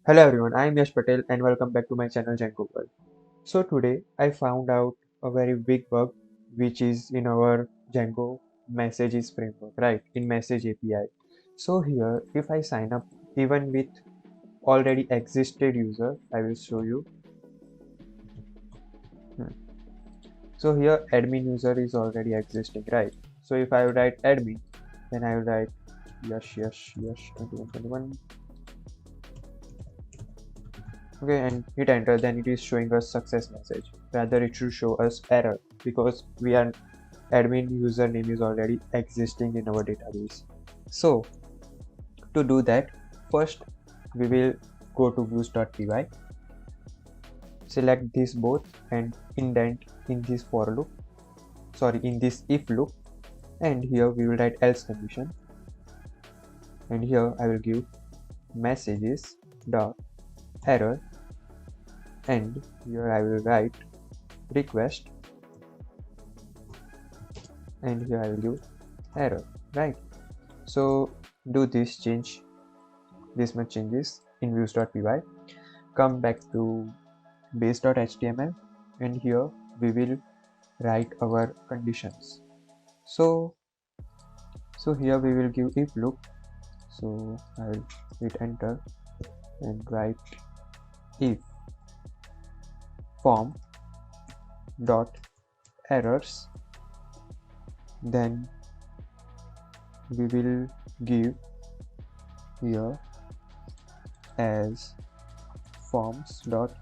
Hello everyone, I am Yash Patel and welcome back to my channel Django. So today I found out a very big bug which is in our Django messages framework, right? In message API. So here if I sign up even with already existed user, I will show you. Hmm. So here admin user is already existing, right? So if I write admin, then I will write Yash 2121. Okay, and hit enter, then it is showing us success message. Rather it should show us error because we are admin username is already existing in our database. So to do that, first we will go to views.py, select this both and indent in this for loop, in this if loop, and here we will write else condition, and here I will give messages dot error, and here I will write request, and here I will give error, right? So do this change, this much changes in views.py, come back to base.html, and here we will write our conditions. So here we will give if loop, so I will hit enter and write if form dot errors, then we will give here as forms dot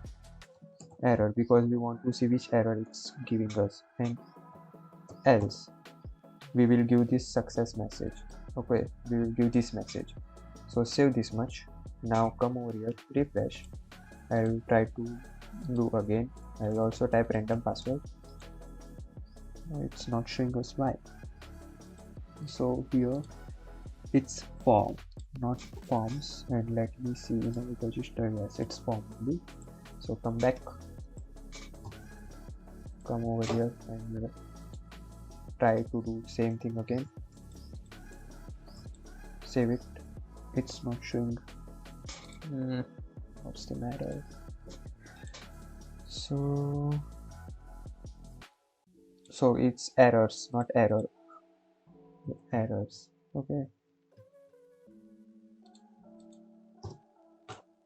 error because we want to see which error it's giving us, and else we will give this success message. Okay, we will give this message. So save this much. Now come over here, refresh. I will try to do again. I will also type random password. It's not showing us why. So here it's form, not forms, and let me see in the register. Yes, it's form only. So come back, come over here and try to do same thing again. Save it. It's not showing. What's the matter? So it's errors, not error. Errors. Okay.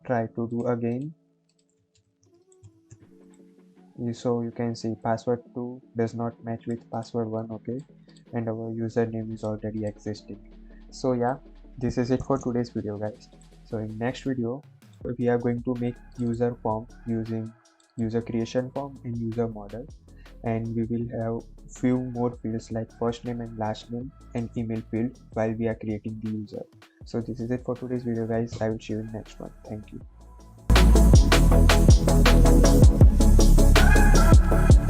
Try to do again. So you can see password 2 does not match with password 1. Okay, and our username is already existing. So yeah, this is it for today's video, guys. So in next video we are going to make user form using user creation form and user model, and we will have few more fields like first name and last name and email field while we are creating the user. So this is it for today's video, guys. I will see you in next one. Thank you.